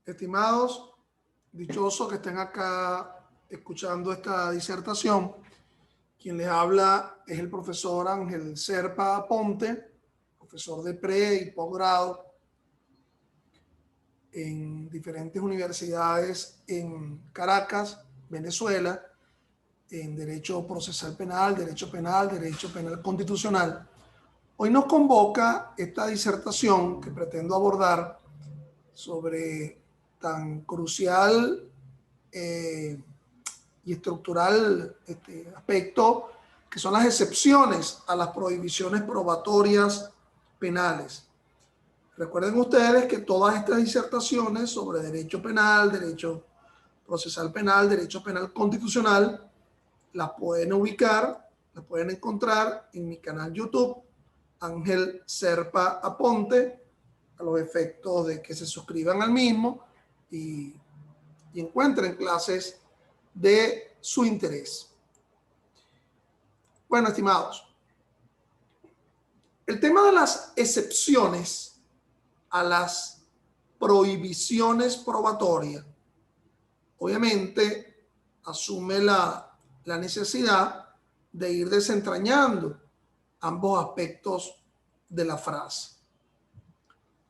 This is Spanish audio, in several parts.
Estimados, dichosos que estén acá escuchando esta disertación, quien les habla es el profesor Ángel Serpa Aponte, profesor de pre y posgrado en diferentes universidades en Caracas, Venezuela, en Derecho Procesal Penal, Derecho Penal Constitucional. Hoy nos convoca esta disertación que pretendo abordar sobre tan crucial y estructural aspecto que son las excepciones a las prohibiciones probatorias penales. Recuerden ustedes que todas estas disertaciones sobre derecho penal, derecho procesal penal, derecho penal constitucional, las pueden ubicar, las pueden encontrar en mi canal YouTube, Ángel Serpa Aponte, a los efectos de que se suscriban al mismo y encuentren clases de su interés. Bueno, estimados, el tema de las excepciones a las prohibiciones probatorias obviamente asume la necesidad de ir desentrañando ambos aspectos de la frase.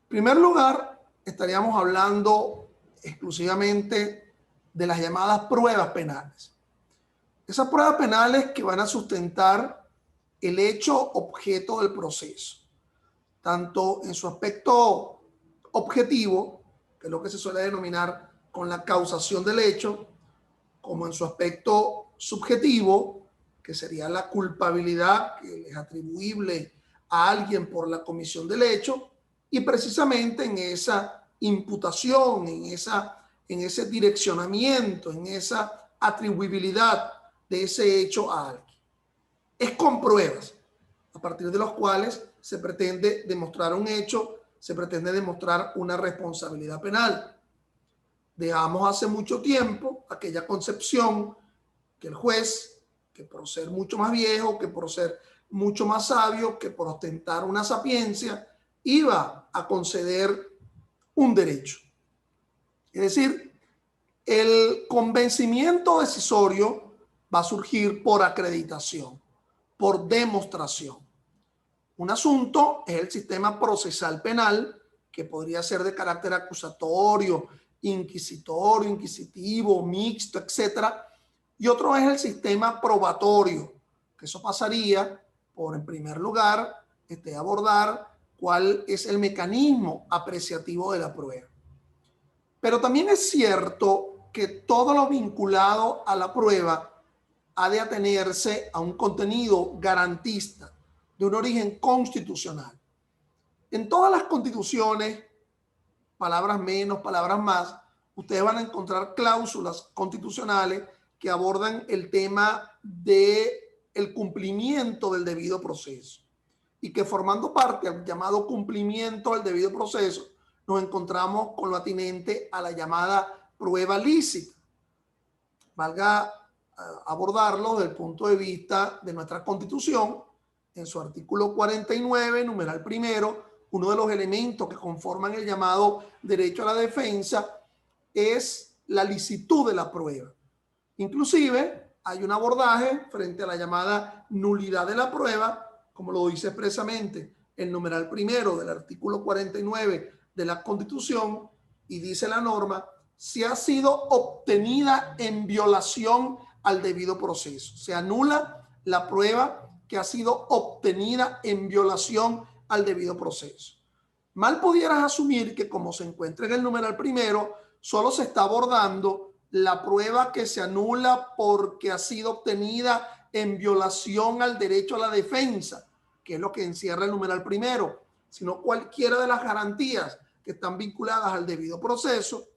En primer lugar, estaríamos hablando exclusivamente de las llamadas pruebas penales. Esas pruebas penales que van a sustentar el hecho objeto del proceso, tanto en su aspecto objetivo, que es lo que se suele denominar con la causación del hecho, como en su aspecto subjetivo, que sería la culpabilidad que es atribuible a alguien por la comisión del hecho, y precisamente en esa imputación, en ese direccionamiento, en esa atribuibilidad de ese hecho a alguien. Es con pruebas, a partir de los cuales se pretende demostrar un hecho, se pretende demostrar una responsabilidad penal. Dejamos hace mucho tiempo aquella concepción que el juez, que por ser mucho más viejo, que por ser mucho más sabio, que por ostentar una sapiencia, iba a conceder un derecho. Es decir, el convencimiento decisorio va a surgir por acreditación, por demostración. Un asunto es el sistema procesal penal, que podría ser de carácter acusatorio, inquisitorio, inquisitivo, mixto, etcétera. Y otro es el sistema probatorio, que eso pasaría por, en primer lugar, abordar cuál es el mecanismo apreciativo de la prueba. Pero también es cierto que todo lo vinculado a la prueba ha de atenerse a un contenido garantista de un origen constitucional. En todas las constituciones, palabras menos, palabras más, ustedes van a encontrar cláusulas constitucionales que abordan el tema del cumplimiento del debido proceso y que, formando parte del llamado cumplimiento del debido proceso, nos encontramos con lo atinente a la llamada prueba lícita. Valga abordarlo desde el punto de vista de nuestra Constitución. En su artículo 49, numeral primero, uno de los elementos que conforman el llamado derecho a la defensa es la licitud de la prueba. Inclusive hay un abordaje frente a la llamada nulidad de la prueba, como lo dice expresamente el numeral primero del artículo 49 de la Constitución, y dice la norma: si ha sido obtenida en violación al debido proceso. Se anula la prueba que ha sido obtenida en violación al debido proceso. Mal pudieras asumir que, como se encuentra en el numeral primero, solo se está abordando la prueba que se anula porque ha sido obtenida en violación al derecho a la defensa, que es lo que encierra el numeral primero, sino cualquiera de las garantías que están vinculadas al debido proceso: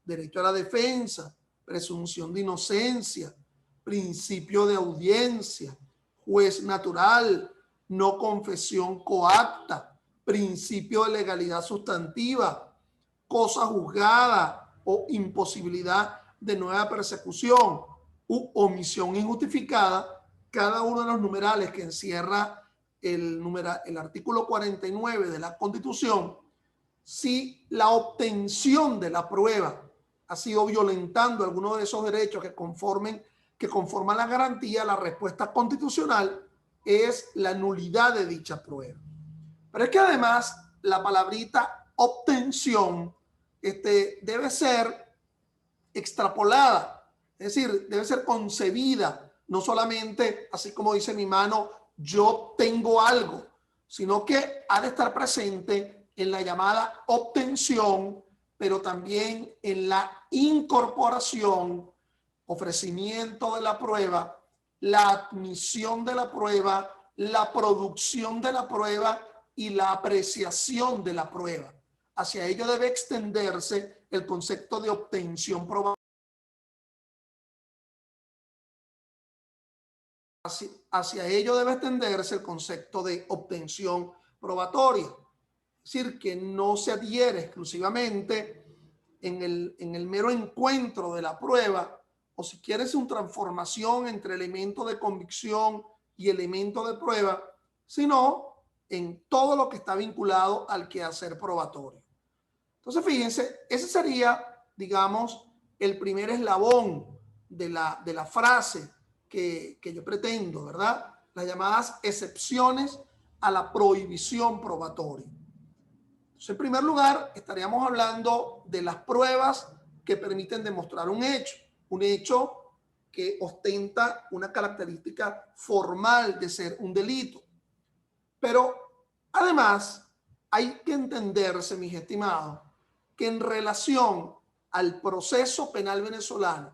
derecho a la defensa, presunción de inocencia, principio de audiencia, juez natural, no confesión coacta, principio de legalidad sustantiva, cosa juzgada o imposibilidad de nueva persecución u omisión injustificada. Cada uno de los numerales que encierra el artículo 49 de la Constitución si la obtención de la prueba ha sido violentando alguno de esos derechos que conforman la garantía, la respuesta constitucional es la nulidad de dicha prueba. Pero es que además la palabrita obtención debe ser extrapolada, es decir, debe ser concebida, no solamente así como dice mi mano, yo tengo algo, sino que ha de estar presente en la llamada obtención, pero también en la incorporación, ofrecimiento de la prueba, la admisión de la prueba, la producción de la prueba y la apreciación de la prueba. Hacia ello debe extenderse el concepto de obtención probatoria. Hacia ello debe extenderse el concepto de obtención probatoria. Es decir, que no se adhiere exclusivamente en el mero encuentro de la prueba, o si quieres una transformación entre elemento de convicción y elemento de prueba, sino en todo lo que está vinculado al quehacer probatorio. Entonces, fíjense, ese sería, digamos, el primer eslabón de la frase que yo pretendo, ¿verdad? Las llamadas excepciones a la prohibición probatoria. Entonces, en primer lugar, estaríamos hablando de las pruebas que permiten demostrar un hecho que ostenta una característica formal de ser un delito. Pero además hay que entenderse, mis estimados, que en relación al proceso penal venezolano,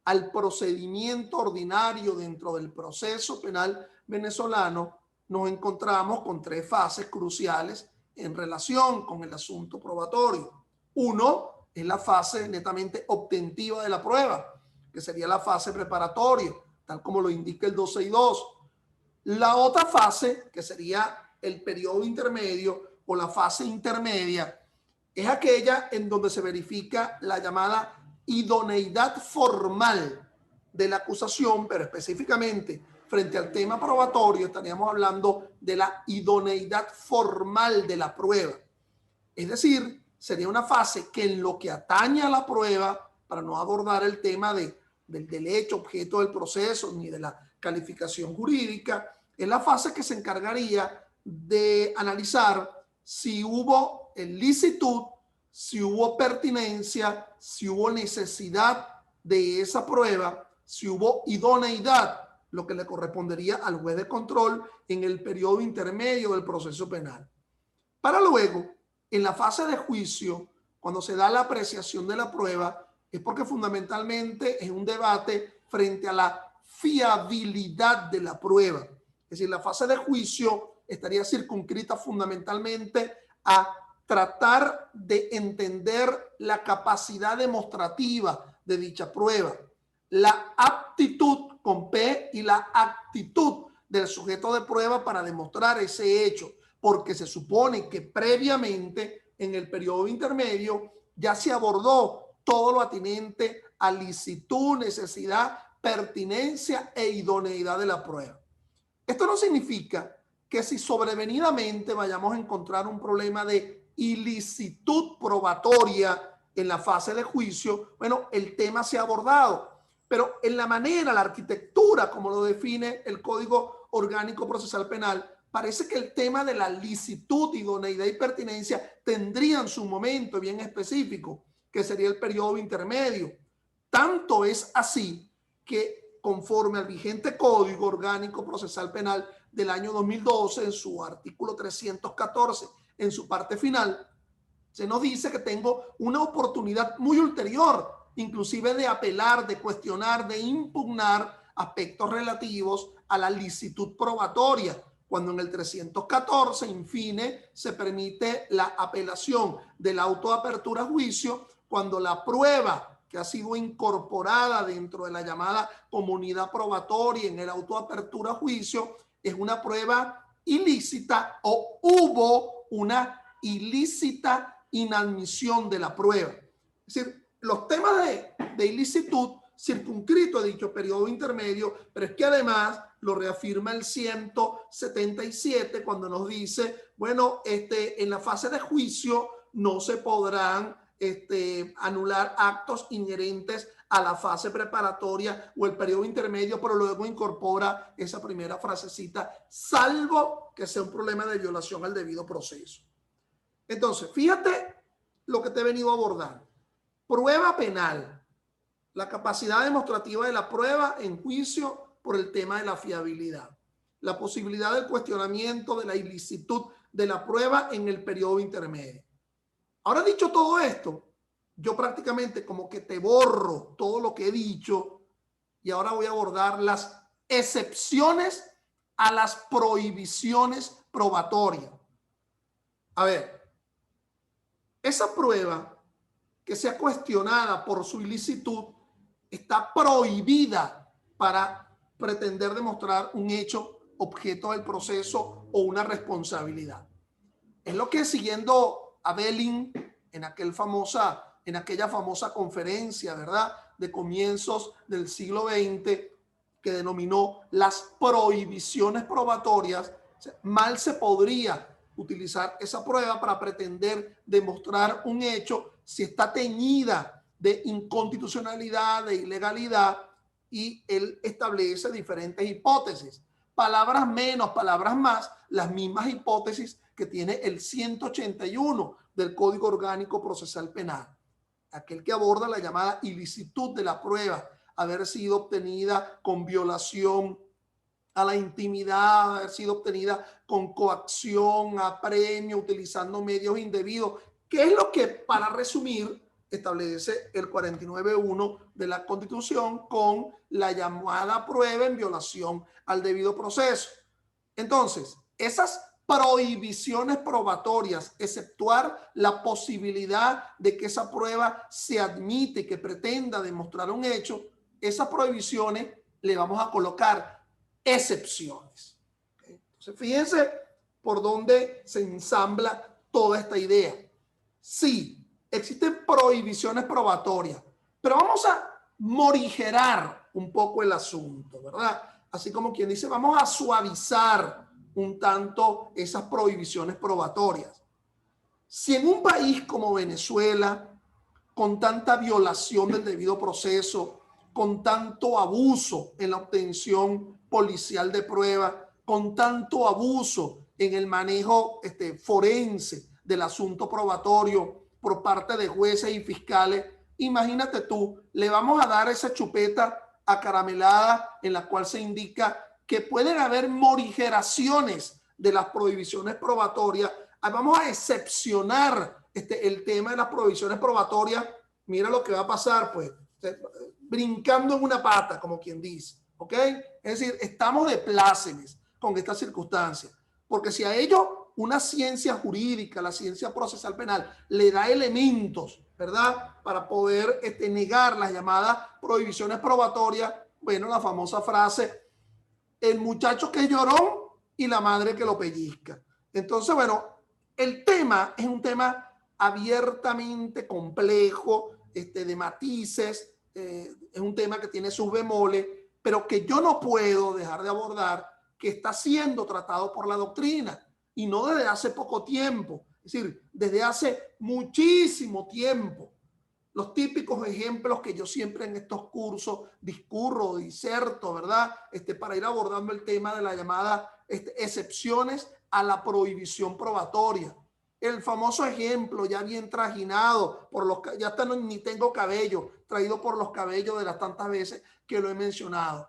al procedimiento ordinario dentro del proceso penal venezolano, nos encontramos con tres fases cruciales en relación con el asunto probatorio. Uno es la fase netamente obtentiva de la prueba, que sería la fase preparatoria, tal como lo indica el 262. La otra fase, que sería el periodo intermedio o la fase intermedia, es aquella en donde se verifica la llamada idoneidad formal de la acusación, pero específicamente frente al tema probatorio estaríamos hablando de la idoneidad formal de la prueba. Es decir, sería una fase que en lo que atañe a la prueba, para no abordar el tema del hecho objeto del proceso ni de la calificación jurídica, es la fase que se encargaría de analizar si hubo licitud, si hubo pertinencia, si hubo necesidad de esa prueba, si hubo idoneidad, lo que le correspondería al juez de control en el periodo intermedio del proceso penal. Para luego, en la fase de juicio, cuando se da la apreciación de la prueba, es porque fundamentalmente es un debate frente a la fiabilidad de la prueba. Es decir, la fase de juicio estaría circunscrita fundamentalmente a tratar de entender la capacidad demostrativa de dicha prueba, la aptitud con P y la actitud del sujeto de prueba para demostrar ese hecho, porque se supone que previamente en el periodo intermedio ya se abordó todo lo atinente a licitud, necesidad, pertinencia e idoneidad de la prueba. Esto no significa que si sobrevenidamente vayamos a encontrar un problema de ilicitud probatoria en la fase de juicio, bueno, el tema se ha abordado, pero en la manera, la arquitectura, como lo define el Código Orgánico Procesal Penal, parece que el tema de la licitud, idoneidad y pertinencia tendrían su momento bien específico, que sería el periodo intermedio. Tanto es así que conforme al vigente Código Orgánico Procesal Penal del año 2012, en su artículo 314, en su parte final, se nos dice que tengo una oportunidad muy ulterior, inclusive de apelar, de cuestionar, de impugnar aspectos relativos a la licitud probatoria, cuando en el 314, infine, se permite la apelación de la autoapertura a juicio cuando la prueba que ha sido incorporada dentro de la llamada comunidad probatoria en el autoapertura a juicio es una prueba ilícita o hubo una ilícita inadmisión de la prueba. Es decir, los temas de ilicitud circunscrito a dicho periodo intermedio, pero es que además lo reafirma el 177 cuando nos dice, bueno, en la fase de juicio no se podrán anular actos inherentes a la fase preparatoria o el periodo intermedio, pero luego incorpora esa primera frasecita, salvo que sea un problema de violación al debido proceso. Entonces, fíjate lo que te he venido abordando. Prueba penal. La capacidad demostrativa de la prueba en juicio por el tema de la fiabilidad. La posibilidad del cuestionamiento de la ilicitud de la prueba en el periodo intermedio. Ahora, dicho todo esto, yo prácticamente como que te borro todo lo que he dicho y ahora voy a abordar las excepciones a las prohibiciones probatorias. A ver, esa prueba que sea cuestionada por su ilicitud está prohibida para pretender demostrar un hecho objeto del proceso o una responsabilidad. Es lo que, siguiendo a Belling en aquella famosa conferencia, ¿verdad?, de comienzos del siglo XX, que denominó las prohibiciones probatorias, mal se podría utilizar esa prueba para pretender demostrar un hecho si está teñida de inconstitucionalidad, de ilegalidad, y él establece diferentes hipótesis. Palabras menos, palabras más, las mismas hipótesis que tiene el 181 del Código Orgánico Procesal Penal, aquel que aborda la llamada ilicitud de la prueba, haber sido obtenida con violación a la intimidad, haber sido obtenida con coacción, apremio, utilizando medios indebidos, que es lo que, para resumir, establece el 49.1 de la Constitución con la llamada prueba en violación al debido proceso. Entonces, esas prohibiciones probatorias, exceptuar la posibilidad de que esa prueba se admite, que pretenda demostrar un hecho, esas prohibiciones le vamos a colocar excepciones. Entonces, fíjense por dónde se ensambla toda esta idea. Sí, existen prohibiciones probatorias, pero vamos a morigerar un poco el asunto, ¿verdad? Así como quien dice, vamos a suavizar un tanto esas prohibiciones probatorias. Si en un país como Venezuela, con tanta violación del debido proceso, con tanto abuso en la obtención policial de prueba, con tanto abuso en el manejo forense del asunto probatorio por parte de jueces y fiscales, imagínate tú, le vamos a dar esa chupeta acaramelada en la cual se indica que pueden haber morigeraciones de las prohibiciones probatorias. Vamos a excepcionar el tema de las prohibiciones probatorias. Mira lo que va a pasar, pues, brincando en una pata, como quien dice, ¿ok? Es decir, estamos de plácemes con esta circunstancia, porque si a ello una ciencia jurídica, la ciencia procesal penal, le da elementos, ¿verdad?, para poder negar las llamadas prohibiciones probatorias, bueno, la famosa frase, el muchacho que lloró y la madre que lo pellizca. Entonces, bueno, el tema es un tema abiertamente complejo, de matices, es un tema que tiene sus bemoles, pero que yo no puedo dejar de abordar, que está siendo tratado por la doctrina, y no desde hace poco tiempo, es decir, desde hace muchísimo tiempo. Los típicos ejemplos que yo siempre en estos cursos discurro, diserto, ¿verdad? Para ir abordando el tema de la llamada excepciones a la prohibición probatoria. El famoso ejemplo ya bien trajinado, ya hasta ni tengo cabello, traído por los cabellos de las tantas veces que lo he mencionado.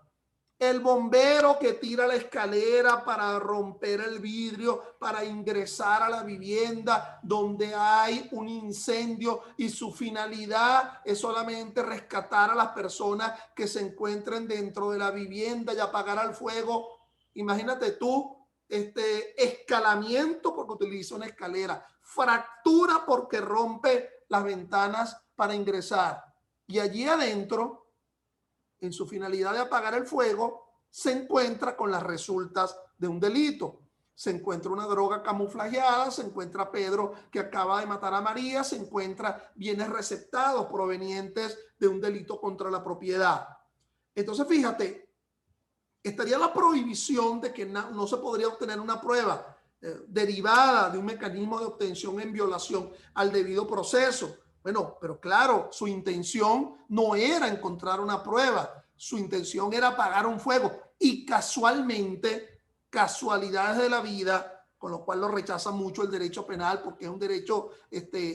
El bombero que tira la escalera para romper el vidrio, para ingresar a la vivienda donde hay un incendio y su finalidad es solamente rescatar a las personas que se encuentren dentro de la vivienda y apagar el fuego. Imagínate tú, escalamiento porque utiliza una escalera, fractura porque rompe las ventanas para ingresar. Y allí adentro, en su finalidad de apagar el fuego, se encuentra con las resultas de un delito. Se encuentra una droga camuflajeada, se encuentra Pedro que acaba de matar a María, se encuentra bienes receptados provenientes de un delito contra la propiedad. Entonces, fíjate, estaría la prohibición de que no se podría obtener una prueba, derivada de un mecanismo de obtención en violación al debido proceso. Bueno, pero claro, su intención no era encontrar una prueba, su intención era apagar un fuego y casualmente, casualidades de la vida, con lo cual lo rechaza mucho el derecho penal porque es un derecho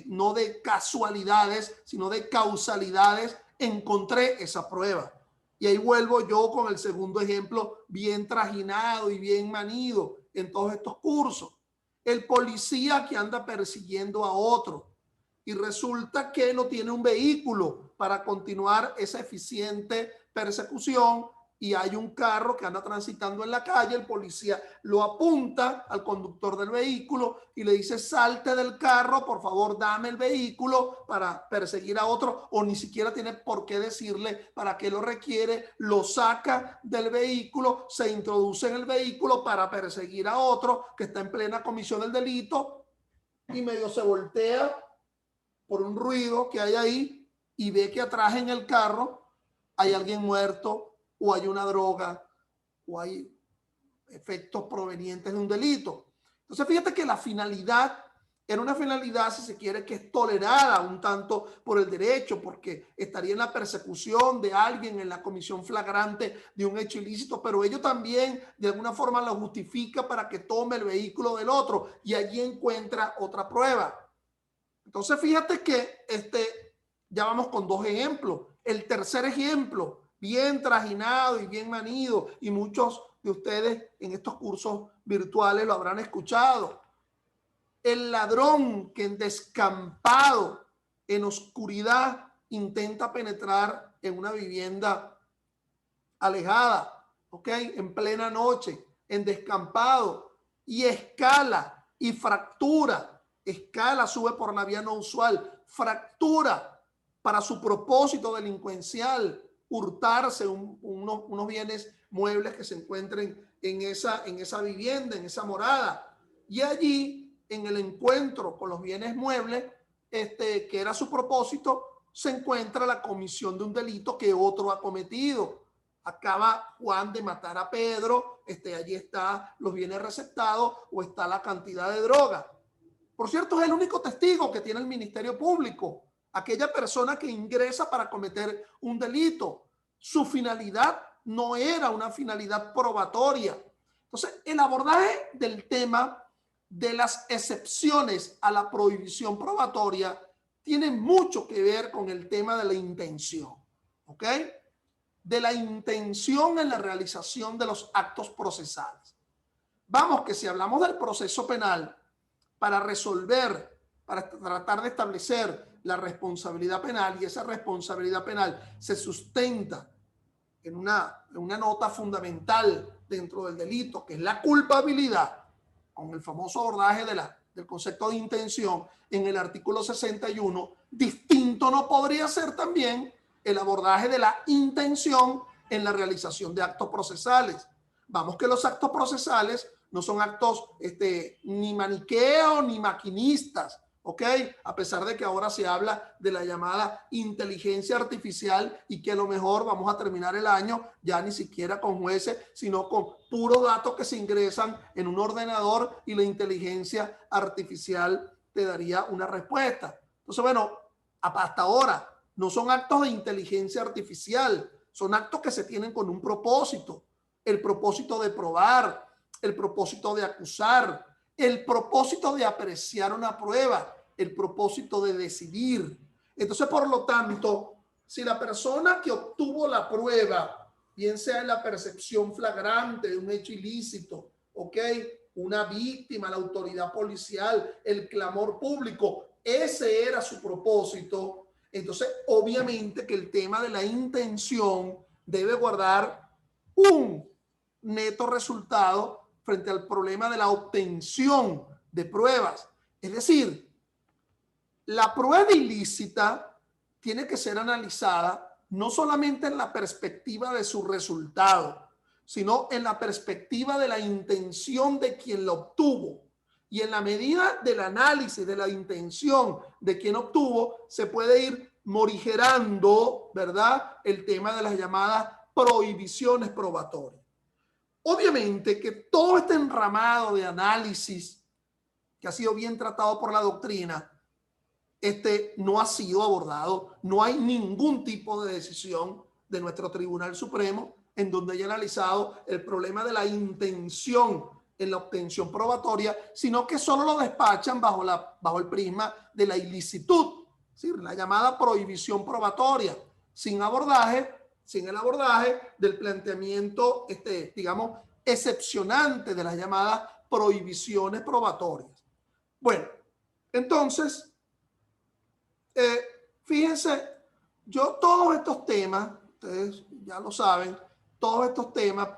no de casualidades, sino de causalidades, encontré esa prueba. Y ahí vuelvo yo con el segundo ejemplo, bien trajinado y bien manido en todos estos cursos. El policía que anda persiguiendo a otro y resulta que no tiene un vehículo para continuar esa eficiente persecución y hay un carro que anda transitando en la calle, el policía lo apunta al conductor del vehículo y le dice: salte del carro, por favor, dame el vehículo para perseguir a otro, o ni siquiera tiene por qué decirle para qué lo requiere, lo saca del vehículo, se introduce en el vehículo para perseguir a otro que está en plena comisión del delito y medio se voltea por un ruido que hay ahí y ve que atrás en el carro hay alguien muerto o hay una droga o hay efectos provenientes de un delito. Entonces fíjate que la finalidad era una finalidad, si se quiere, que es tolerada un tanto por el derecho, porque estaría en la persecución de alguien, en la comisión flagrante de un hecho ilícito, pero ello también de alguna forma lo justifica para que tome el vehículo del otro y allí encuentra otra prueba. Entonces fíjate que ya vamos con dos ejemplos. El tercer ejemplo, bien trajinado y bien manido, y muchos de ustedes en estos cursos virtuales lo habrán escuchado. El ladrón que en descampado, en oscuridad, intenta penetrar en una vivienda alejada, ¿ok? En plena noche, en descampado, y escala y fractura, escala, sube por la vía no usual, fractura para su propósito delincuencial, hurtarse unos bienes muebles que se encuentren en esa vivienda, en esa morada. Y allí, en el encuentro con los bienes muebles, que era su propósito, se encuentra la comisión de un delito que otro ha cometido. Acaba Juan de matar a Pedro, allí está los bienes receptados o está la cantidad de droga. Por cierto, es el único testigo que tiene el Ministerio Público, aquella persona que ingresa para cometer un delito. Su finalidad no era una finalidad probatoria. Entonces, el abordaje del tema de las excepciones a la prohibición probatoria tiene mucho que ver con el tema de la intención, ¿ok? De la intención en la realización de los actos procesales. Vamos, que si hablamos del proceso penal, para resolver, para tratar de establecer la responsabilidad penal, y esa responsabilidad penal se sustenta en una nota fundamental dentro del delito, que es la culpabilidad, con el famoso abordaje del concepto de intención en el artículo 61, distinto no podría ser también el abordaje de la intención en la realización de actos procesales. Vamos, que los actos procesales no son actos ni maniqueos ni maquinistas, ¿ok? A pesar de que ahora se habla de la llamada inteligencia artificial y que a lo mejor vamos a terminar el año ya ni siquiera con jueces, sino con puros datos que se ingresan en un ordenador y la inteligencia artificial te daría una respuesta. Entonces, bueno, hasta ahora no son actos de inteligencia artificial, son actos que se tienen con un propósito, el propósito de probar, el propósito de acusar, el propósito de apreciar una prueba, el propósito de decidir. Entonces, por lo tanto, si la persona que obtuvo la prueba, bien sea en la percepción flagrante de un hecho ilícito, ¿ok? Una víctima, la autoridad policial, el clamor público, ese era su propósito. Entonces, obviamente que el tema de la intención debe guardar un neto resultado frente al problema de la obtención de pruebas. Es decir, la prueba ilícita tiene que ser analizada no solamente en la perspectiva de su resultado, sino en la perspectiva de la intención de quien lo obtuvo. Y en la medida del análisis de la intención de quien obtuvo, se puede ir morigerando, ¿verdad?, el tema de las llamadas prohibiciones probatorias. Obviamente que todo este entramado de análisis que ha sido bien tratado por la doctrina, no ha sido abordado. No hay ningún tipo de decisión de nuestro Tribunal Supremo en donde haya analizado el problema de la intención en la obtención probatoria, sino que solo lo despachan bajo el prisma de la ilicitud, ¿sí? La llamada prohibición probatoria, sin el abordaje del planteamiento, digamos, excepcionante de las llamadas prohibiciones probatorias. Bueno, entonces, fíjense, yo todos estos temas, ustedes ya lo saben, todos estos temas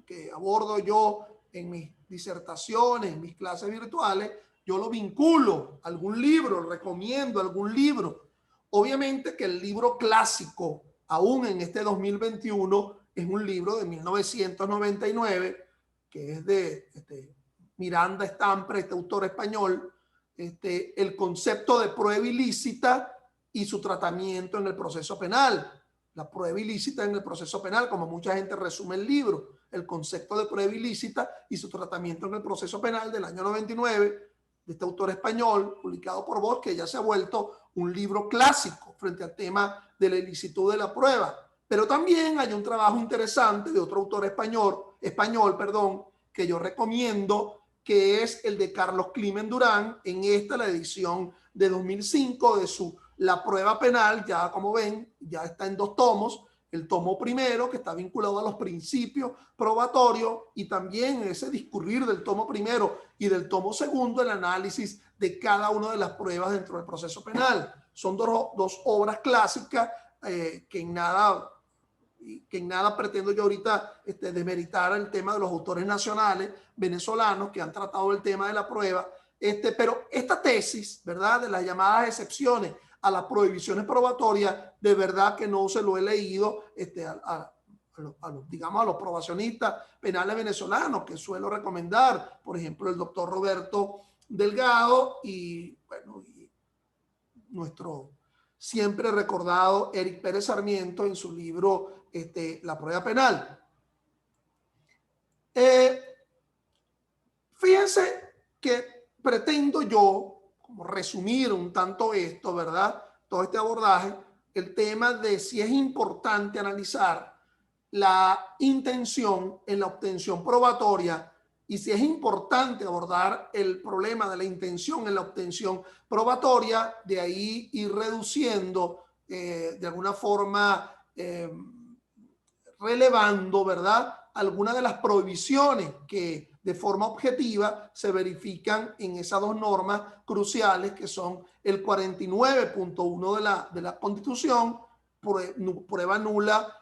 que abordo yo en mis disertaciones, en mis clases virtuales, yo lo vinculo a algún libro, recomiendo algún libro. Obviamente que el libro clásico, aún en este 2021, es un libro de 1999, que es de Miranda Estampre, este autor español, el concepto de prueba ilícita y su tratamiento en el proceso penal. La prueba ilícita en el proceso penal, como mucha gente resume el libro, el concepto de prueba ilícita y su tratamiento en el proceso penal del año 99, de este autor español, publicado por Bosch, que ya se ha vuelto un libro clásico frente al tema de la ilicitud de la prueba. Pero también hay un trabajo interesante de otro autor español, que yo recomiendo, que es el de Carlos Climent Durán, en la edición de 2005 de La prueba penal. Ya como ven, ya está en 2 tomos, el tomo primero, que está vinculado a los principios probatorios, y también ese discurrir del tomo primero y del tomo segundo, el análisis de cada una de las pruebas dentro del proceso penal. Son dos obras clásicas que en nada pretendo yo ahorita demeritar el tema de los autores nacionales venezolanos que han tratado el tema de la prueba, pero esta tesis, ¿verdad?, de las llamadas excepciones a las prohibiciones probatorias, de verdad que no se lo he leído digamos, a los probacionistas penales venezolanos, que suelo recomendar, por ejemplo, el doctor Roberto Delgado y, bueno, y nuestro siempre recordado Eric Pérez Sarmiento en su libro La prueba penal. Fíjense que pretendo yo como resumir un tanto esto, ¿verdad? Todo este abordaje, el tema de si es importante analizar la intención en la obtención probatoria y si es importante abordar el problema de la intención en la obtención probatoria, de ahí ir reduciendo de alguna forma, relevando, ¿verdad?, algunas de las prohibiciones que de forma objetiva se verifican en esas 2 normas cruciales, que son el 49.1 de la Constitución, prueba nula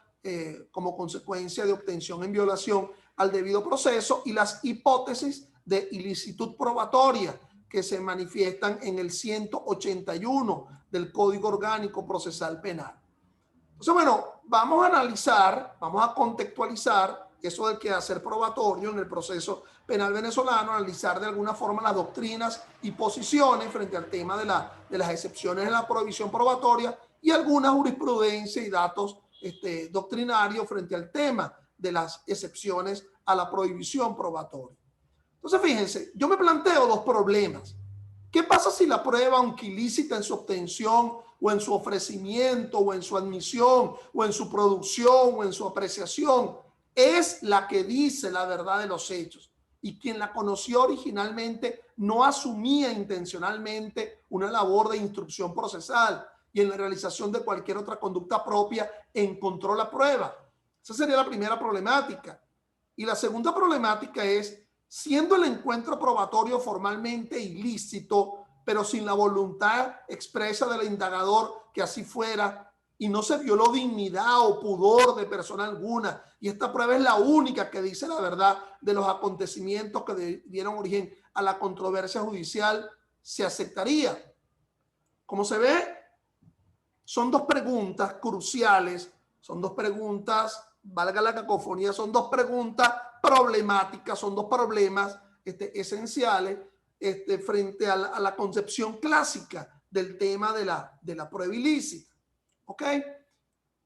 como consecuencia de obtención en violación al debido proceso, y las hipótesis de ilicitud probatoria que se manifiestan en el 181 del Código Orgánico Procesal Penal. Entonces, bueno, vamos a analizar, vamos a contextualizar eso del quehacer probatorio en el proceso penal venezolano, analizar de alguna forma las doctrinas y posiciones frente al tema de las excepciones en la prohibición probatoria y alguna jurisprudencia y datos doctrinarios frente al tema de las excepciones a la prohibición probatoria. Entonces, fíjense, yo me planteo 2 problemas. ¿Qué pasa si la prueba, aunque ilícita en su obtención o en su ofrecimiento o en su admisión o en su producción o en su apreciación, es la que dice la verdad de los hechos y quien la conoció originalmente no asumía intencionalmente una labor de instrucción procesal y en la realización de cualquier otra conducta propia encontró la prueba? Esa sería la primera problemática. Y la segunda problemática es, siendo el encuentro probatorio formalmente ilícito, pero sin la voluntad expresa del indagador que así fuera, y no se violó dignidad o pudor de persona alguna, y esta prueba es la única que dice la verdad de los acontecimientos que dieron origen a la controversia judicial, ¿se aceptaría? Como se ve, son 2 preguntas cruciales, son 2 preguntas, valga la cacofonía, son 2 preguntas problemáticas, son 2 problemas esenciales frente a la concepción clásica del tema de la prueba ilícita. ¿Ok?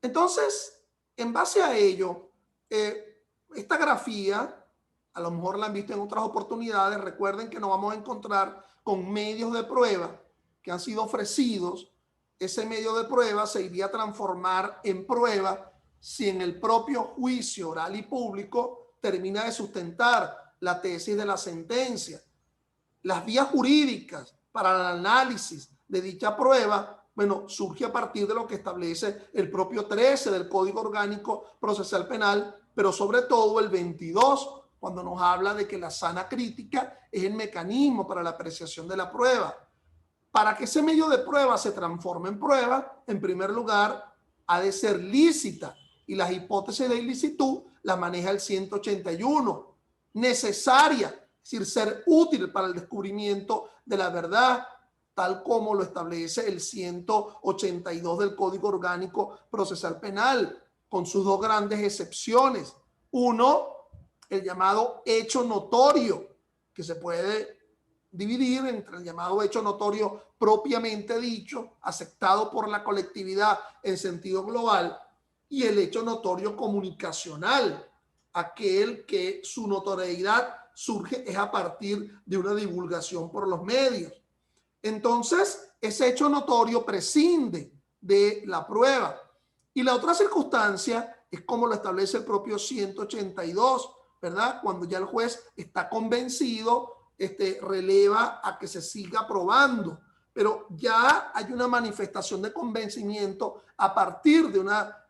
Entonces, en base a ello, esta grafía a lo mejor la han visto en otras oportunidades, recuerden que nos vamos a encontrar con medios de prueba que han sido ofrecidos. Ese medio de prueba se iría a transformar en prueba si en el propio juicio oral y público termina de sustentar la tesis de la sentencia. Las vías jurídicas para el análisis de dicha prueba, bueno, surge a partir de lo que establece el propio 13 del Código Orgánico Procesal Penal, pero sobre todo el 22, cuando nos habla de que la sana crítica es el mecanismo para la apreciación de la prueba. Para que ese medio de prueba se transforme en prueba, en primer lugar, ha de ser lícita, y las hipótesis de ilicitud las maneja el 181. Necesaria, es decir, ser útil para el descubrimiento de la verdad, tal como lo establece el 182 del Código Orgánico Procesal Penal, con sus dos grandes excepciones. Uno, el llamado hecho notorio, que se puede dividir entre el llamado hecho notorio propiamente dicho, aceptado por la colectividad en sentido global, y el hecho notorio comunicacional, aquel que su notoriedad surge es a partir de una divulgación por los medios. Entonces, ese hecho notorio prescinde de la prueba. Y la otra circunstancia es como lo establece el propio 182, ¿verdad? Cuando ya el juez está convencido, releva a que se siga probando, pero ya hay una manifestación de convencimiento a partir de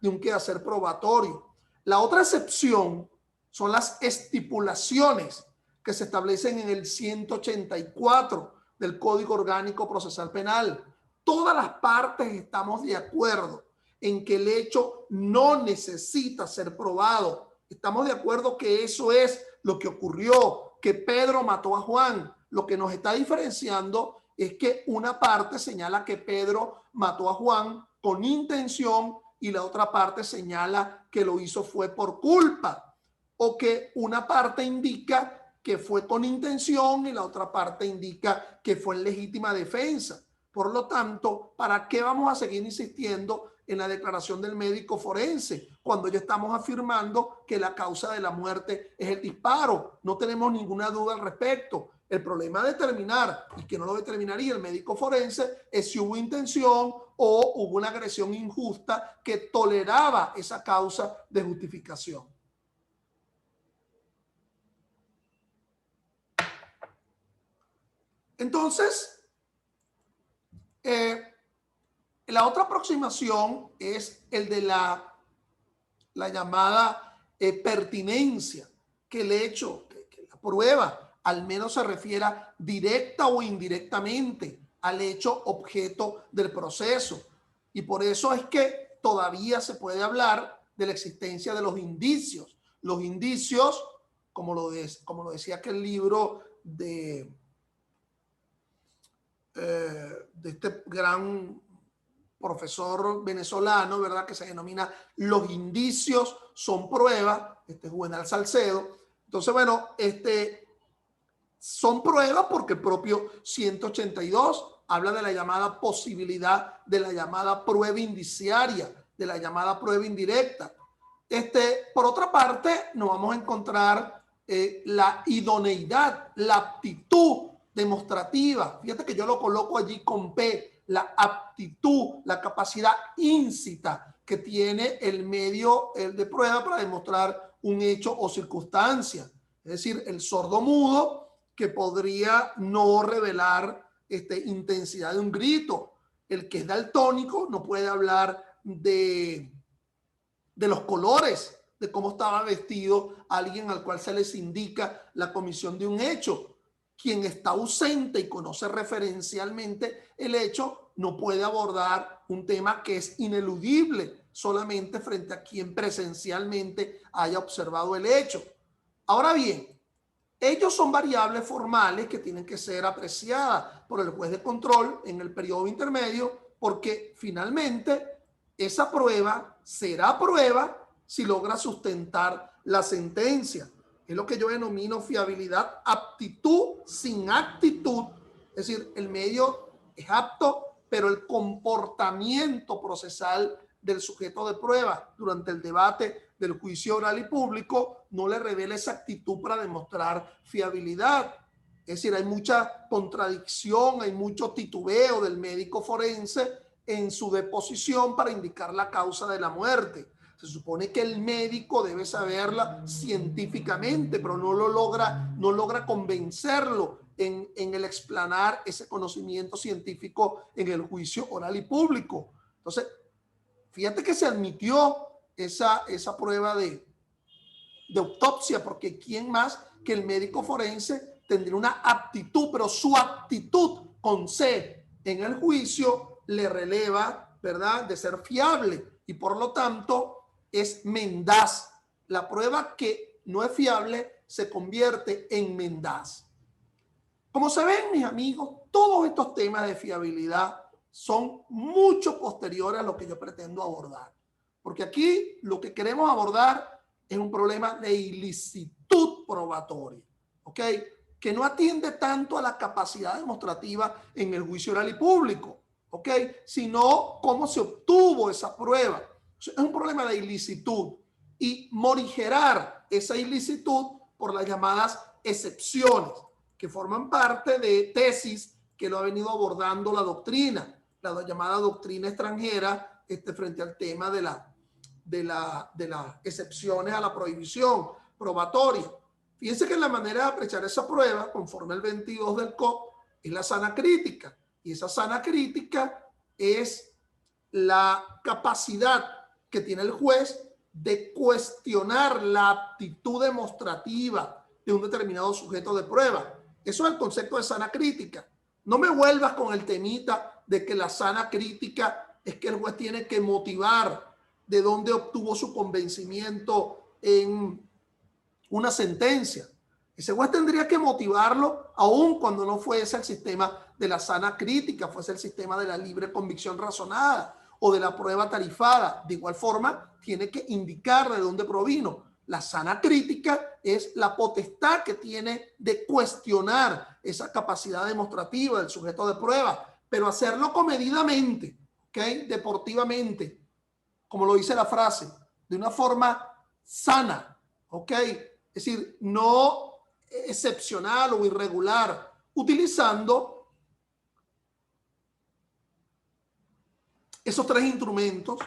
un quehacer probatorio. La otra excepción son las estipulaciones que se establecen en el 184 del Código Orgánico Procesal Penal. Todas las partes estamos de acuerdo en que el hecho no necesita ser probado. Estamos de acuerdo que eso es lo que ocurrió, que Pedro mató a Juan. Lo que nos está diferenciando es que una parte señala que Pedro mató a Juan con intención y la otra parte señala que lo hizo fue por culpa, o que una parte indica que fue con intención y la otra parte indica que fue en legítima defensa. Por lo tanto, ¿para qué vamos a seguir insistiendo en la declaración del médico forense cuando ya estamos afirmando que la causa de la muerte es el disparo? No tenemos ninguna duda al respecto. El problema a determinar, y que no lo determinaría el médico forense, es si hubo intención o hubo una agresión injusta que toleraba esa causa de justificación. Entonces, la otra aproximación es el de la llamada pertinencia, que el hecho, que la prueba al menos se refiera directa o indirectamente al hecho objeto del proceso. Y por eso es que todavía se puede hablar de la existencia de los indicios. Los indicios, como lo decía aquel libro de este gran profesor venezolano, ¿verdad?, que se denomina Los indicios son pruebas, Juvenal Salcedo. Entonces, bueno, son pruebas porque el propio 182 habla de la llamada posibilidad de la llamada prueba indiciaria, de la llamada prueba indirecta. Por otra parte, nos vamos a encontrar la idoneidad, la aptitud demostrativa. Fíjate que yo lo coloco allí con P, la aptitud, la capacidad íncita que tiene el medio de prueba para demostrar un hecho o circunstancia. Es decir, el sordo mudo que podría no revelar intensidad de un grito. El que es daltónico no puede hablar de los colores, de cómo estaba vestido alguien al cual se les indica la comisión de un hecho. Quien está ausente y conoce referencialmente el hecho no puede abordar un tema que es ineludible solamente frente a quien presencialmente haya observado el hecho. Ahora bien, ellos son variables formales que tienen que ser apreciadas por el juez de control en el periodo intermedio, porque finalmente esa prueba será prueba si logra sustentar la sentencia. Es lo que yo denomino fiabilidad, aptitud sin actitud. Es decir, el medio es apto, pero el comportamiento procesal del sujeto de prueba durante el debate del juicio oral y público no le revela esa actitud para demostrar fiabilidad. Es decir, hay mucha contradicción, hay mucho titubeo del médico forense en su deposición para indicar la causa de la muerte. Se supone que el médico debe saberla científicamente, pero no logra convencerlo en el explanar ese conocimiento científico en el juicio oral y público. Entonces, fíjate que se admitió esa prueba de autopsia, porque ¿quién más que el médico forense tendría una aptitud, pero su aptitud con C en el juicio le releva, ¿verdad?, de ser fiable, y por lo tanto es mendaz. La prueba que no es fiable se convierte en mendaz. Como se ven, mis amigos, todos estos temas de fiabilidad son mucho posteriores a lo que yo pretendo abordar. Porque aquí lo que queremos abordar es un problema de ilicitud probatoria, ¿ok? Que no atiende tanto a la capacidad demostrativa en el juicio oral y público, ¿ok? Sino cómo se obtuvo esa prueba. Es un problema de ilicitud y morigerar esa ilicitud por las llamadas excepciones, que forman parte de tesis que lo ha venido abordando la doctrina, la llamada doctrina extranjera, frente al tema de las excepciones a la prohibición probatoria. Fíjense que la manera de apreciar esa prueba, conforme al 22 del COP, es la sana crítica. Y esa sana crítica es la capacidad que tiene el juez de cuestionar la aptitud demostrativa de un determinado sujeto de prueba. Eso es el concepto de sana crítica. No me vuelvas con el temita de que la sana crítica es que el juez tiene que motivar de dónde obtuvo su convencimiento en una sentencia. Ese juez tendría que motivarlo aun cuando no fuese el sistema de la sana crítica, fuese el sistema de la libre convicción razonada o de la prueba tarifada. De igual forma, tiene que indicar de dónde provino. La sana crítica es la potestad que tiene de cuestionar esa capacidad demostrativa del sujeto de prueba, pero hacerlo comedidamente, ¿okay?, deportivamente, como lo dice la frase, de una forma sana, ¿ok? Es decir, no excepcional o irregular, utilizando esos tres instrumentos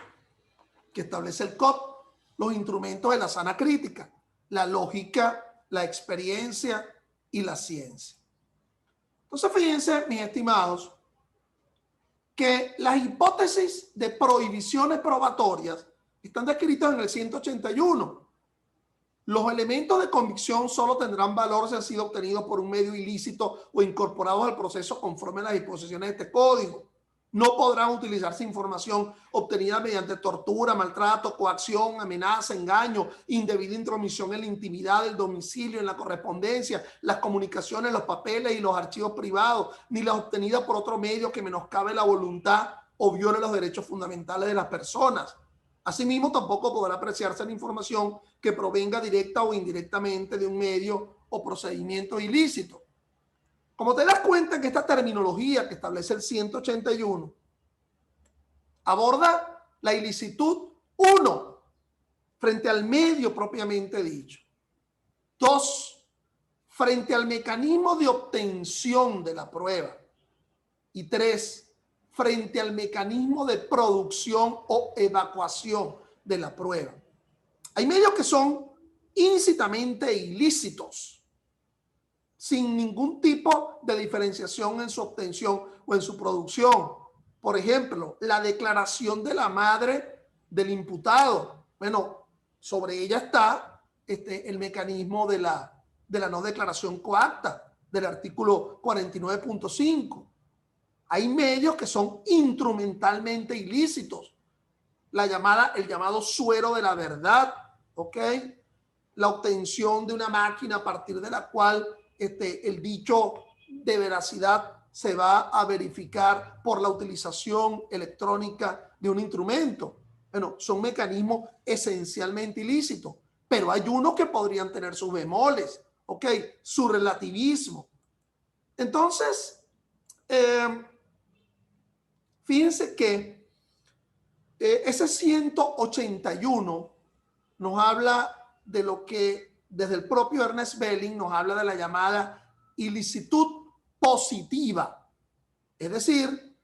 que establece el COP, los instrumentos de la sana crítica: la lógica, la experiencia y la ciencia. Entonces, fíjense, mis estimados, que las hipótesis de prohibiciones probatorias están descritas en el 181. Los elementos de convicción solo tendrán valor si han sido obtenidos por un medio ilícito o incorporados al proceso conforme a las disposiciones de este código. No podrán utilizarse información obtenida mediante tortura, maltrato, coacción, amenaza, engaño, indebida intromisión en la intimidad del domicilio, en la correspondencia, las comunicaciones, los papeles y los archivos privados, ni las obtenidas por otro medio que menoscabe la voluntad o viole los derechos fundamentales de las personas. Asimismo, tampoco podrá apreciarse la información que provenga directa o indirectamente de un medio o procedimiento ilícito. Como te das cuenta que esta terminología que establece el 181 aborda la ilicitud, 1, frente al medio propiamente dicho; 2, frente al mecanismo de obtención de la prueba; y 3, frente al mecanismo de producción o evacuación de la prueba. Hay medios que son ilícitamente ilícitos, sin ningún tipo de diferenciación en su obtención o en su producción. Por ejemplo, la declaración de la madre del imputado. Bueno, sobre ella está el mecanismo de la no declaración coacta del artículo 49.5. Hay medios que son instrumentalmente ilícitos. El llamado suero de la verdad, ¿ok? La obtención de una máquina a partir de la cual el dicho de veracidad se va a verificar por la utilización electrónica de un instrumento. Bueno, son mecanismos esencialmente ilícitos, pero hay unos que podrían tener sus bemoles, ¿ok? Su relativismo. Entonces, fíjense que Ese 181 nos habla de lo que desde el propio Ernest Belling nos habla de la llamada ilicitud positiva. Es decir,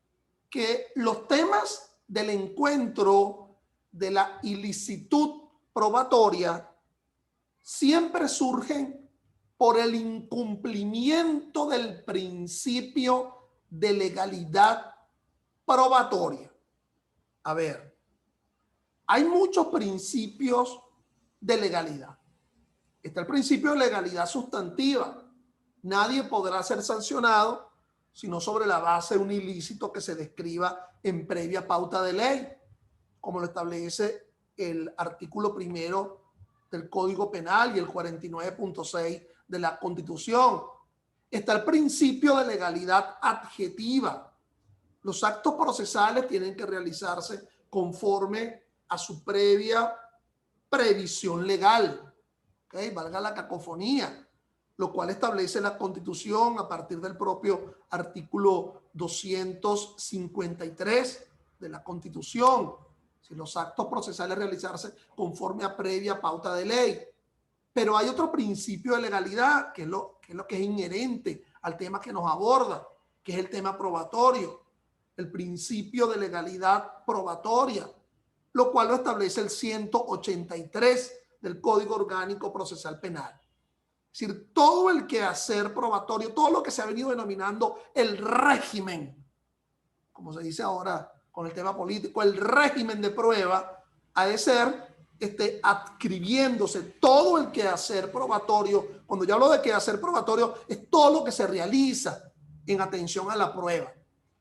que los temas del encuentro de la ilicitud probatoria siempre surgen por el incumplimiento del principio de legalidad probatoria. A ver, hay muchos principios de legalidad. Está el principio de legalidad sustantiva. Nadie podrá ser sancionado sino sobre la base de un ilícito que se describa en previa pauta de ley, como lo establece el artículo 1 del Código Penal y el 49.6 de la Constitución. Está el principio de legalidad adjetiva. Los actos procesales tienen que realizarse conforme a su previa previsión legal. ¿Okay? Valga la cacofonía, lo cual establece la Constitución a partir del propio artículo 253 de la Constitución. Si los actos procesales realizarse conforme a previa pauta de ley. Pero hay otro principio de legalidad que es lo que es inherente al tema que nos aborda, que es el tema probatorio. El principio de legalidad probatoria, lo cual lo establece el 183 del Código Orgánico Procesal Penal. Es decir, todo el quehacer probatorio, todo lo que se ha venido denominando el régimen, como se dice ahora con el tema político, el régimen de prueba, ha de ser adscribiéndose todo el quehacer probatorio. Cuando yo hablo de quehacer probatorio, es todo lo que se realiza en atención a la prueba.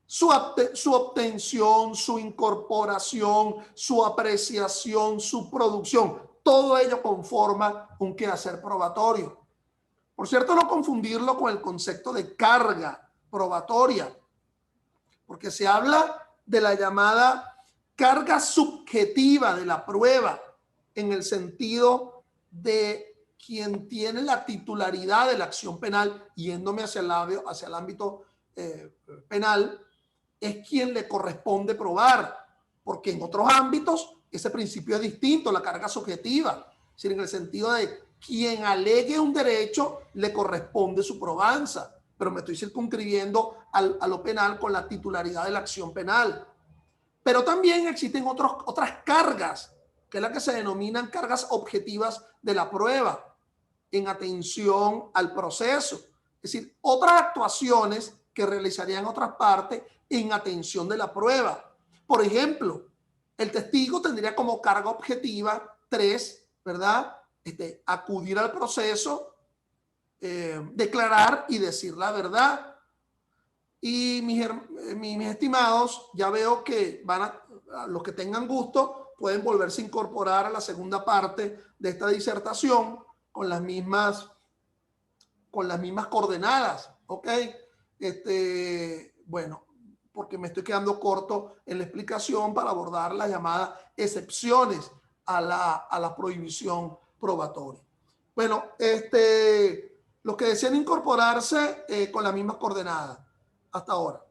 Su obtención, su incorporación, su apreciación, su producción, todo ello conforma un quehacer probatorio. Por cierto, no confundirlo con el concepto de carga probatoria, porque se habla de la llamada carga subjetiva de la prueba, en el sentido de quien tiene la titularidad de la acción penal, yéndome hacia el ámbito penal, es quien le corresponde probar, porque en otros ámbitos ese principio es distinto, la carga subjetiva, es decir, en el sentido de quien alegue un derecho le corresponde su probanza, pero me estoy circunscribiendo a lo penal con la titularidad de la acción penal. Pero también existen otras cargas, que es la que se denominan cargas objetivas de la prueba, en atención al proceso, es decir, otras actuaciones que realizarían otras partes en atención de la prueba. Por ejemplo, el testigo tendría como carga objetiva 3, ¿verdad? Acudir al proceso, declarar y decir la verdad. Y mis estimados, ya veo que los que tengan gusto pueden volverse a incorporar a la segunda parte de esta disertación con las mismas coordenadas, ¿ok? Bueno, porque me estoy quedando corto en la explicación para abordar las llamadas excepciones a la prohibición probatoria. Bueno, los que deseen incorporarse con las mismas coordenadas. Hasta ahora.